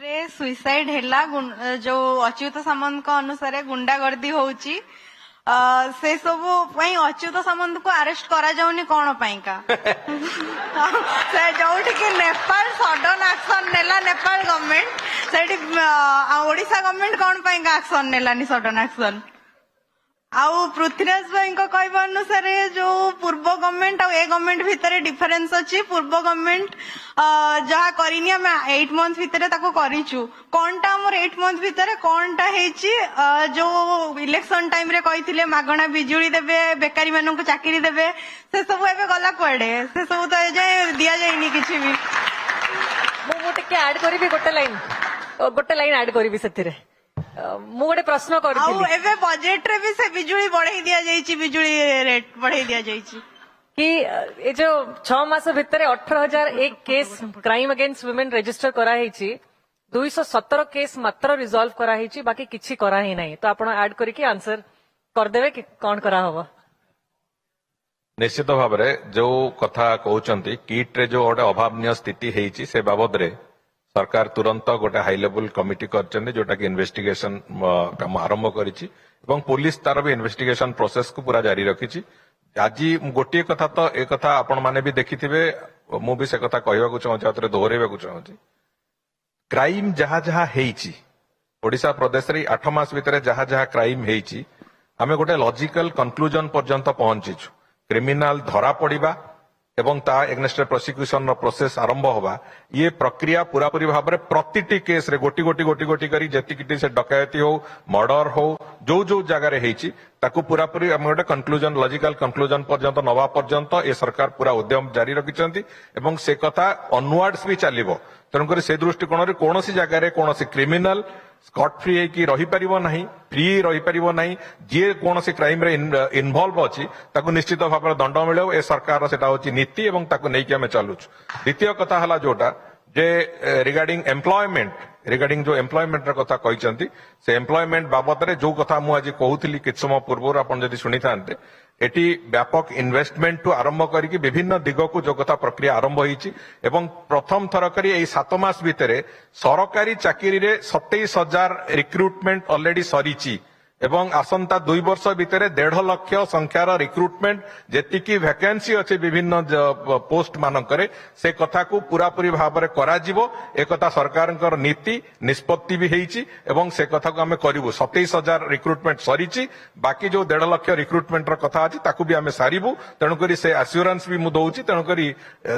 रे सुइसाइड हैला जो अच्युत सामंत को अनुसार गुंडागर्दी होउची से सब अच्युत सामंत को अरेस्ट करा जाउनी कौन पाइका से जोठी कि नेपाल सडन एक्शन नेला नेपाल गवर्नमेंट सेठी ओडिशा गवर्नमेंट कौन पाइका एक्शन नेलानी सडन एक्शन आउ पृथ्वीराज भाई कहवा अनुसार जो पूर्व गवर्नमेंट ए गवर्नमेंट भितर डिफरेन्स अच्छी पूर्व गवर्नमेंट जहाँ करनी आम 8 मंथ भितर करीचु कौनटा आमर 8 मंथ भितर कौनटा जो इलेक्शन टाइम रे कही मागणा बिजुली देवे बेकारी मानक चाकरी देवे से सब एवं गला कुआडे से सब तो एजाए दि जाइनी किसी भी मुझे ऐड करी गोटे लाइन ऐड करी से मु गोटे प्रश्न कर बजेट रे भी से बिजुली बढ़ाई दिया जाइए बिजुली रेट बढ़ाई दिया जाइए कि ये जो 6 मास भितर 18,001 case crime against women register कराई 217 केस मात्र रिजॉल्व कराई बाकी किछि करा ही नहीं तो आपण ऐड करके आंसर करदेवे कि कौन करा होबो निश्चित भाव में जो कथा कहउचंती किट रे जो गोटे अभावनीय स्थिति हेची से बाबद रे सरकार तुरंत गोटे हाई लेवल कमिटी करछन्ते जोटा कि इन्वेस्टिगेशन काम आरंभ करिछि एवं पुलिस तार भी इन्वेस्टिगेशन प्रोसेस को पूरा जारी रखिछि आज गोटे कथा तो एक कथा आपण माने भी देखिथिबे मु भी से कथा कहबाकू चाहूछि आतरे दोहरेबाकू चाहूछि क्राइम जहाँ जहाँ हेची ओडिशा प्रदेश रे 8 मास भितर जहाँ जहाँ क्राइम हेची आमे गोटे लॉजिकल कंक्लूजन पर्यंत पहुंचीछु क्रिमिनल धरा पड़िबा एवं ता एग्नेस्ट प्रोसिक्यूशन प्रोसेस आरंभ होगा ये प्रक्रिया पूरापूरी भाव में प्रतिटी केस रे गोटी गोटी गोटी गोटी करी जेतिकिटी से डकैती हो मर्डर हो जो जो जगार ताकू पूरापूरी आम गोटे कंक्लूजन लॉजिकल कंक्लूजन पर्यंत नवा पर्यंत ये सरकार पूरा उद्यम जारी रखिछंती एवं से कथा ऑनवर्ड्स भी चलिबो तेणुक से दृष्टिकोण कौन सी जगार कौन सी क्रिमिनल स्कॉट फ्री है रही पारिबो नहीं फ्री रही पारिबो नहीं जे कौन सी क्राइम रे इन्वॉल्व अछि ताकू निश्चित भाव में दंड मिले ए सरकार सेटा होची नीति एवं ताकू नै कि हमें चलुछु द्वितीय कथा हला जोटा जे रिगार्डिंग रिगार्डिंग जो एम्प्लॉयमेंट कथा कहिसंती से एम्प्लॉयमेंट बाबत रे जो कथा मु आज कहूली किछ समय पूर्व आपण जदि सुनी थांते एटी व्यापक इन्वेस्टमेंट टू आरंभ करके विभिन्न दिग को जो कथा प्रक्रिया आरंभ होईची एवं प्रथम थर करी एई 7 मास भितरे सरकारी चाकरी रे 27,000 रिक्रुटमेंट ऑलरेडी सरीची एवं आसंता 2 वर्ष भितर 1.5 लाख संख्यार रिक्रुटमेंट जेतिकी वैकेंसी अच्छे विभिन्न पोस्ट मानकरे से कथा को पूरापूरी भाव में कराजिबो एक कथा सरकार नीति निष्पत्ति भी हेइची एवं से कथा को आमे करिवु 27,000 रिक्रुटमेंट सरीची बाकी जो 1.5 लाख रिक्रुटमेंट र कथा अछि ताकू भी आमे सारिबु तेणुकरी से एश्योरेंस भी मु दउची तेणुकरी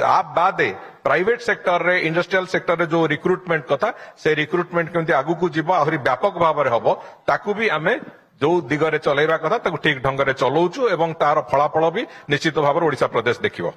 आप बादे प्राइवेट सेक्टर रे इंडस्ट्रियल सेक्टर रे जो रिक्रुटमेंट कथा से रिक्रुटमेंट केमती आगु को जीवा आहुरी व्यापक भाव में हबो ताकू भी आमे जो दिगरे चलैबा कथा ताकू ठीक ढंग रे चलौछु एवं तार फलाफल भी निश्चित भाव में ओडिशा प्रदेश देखिबो।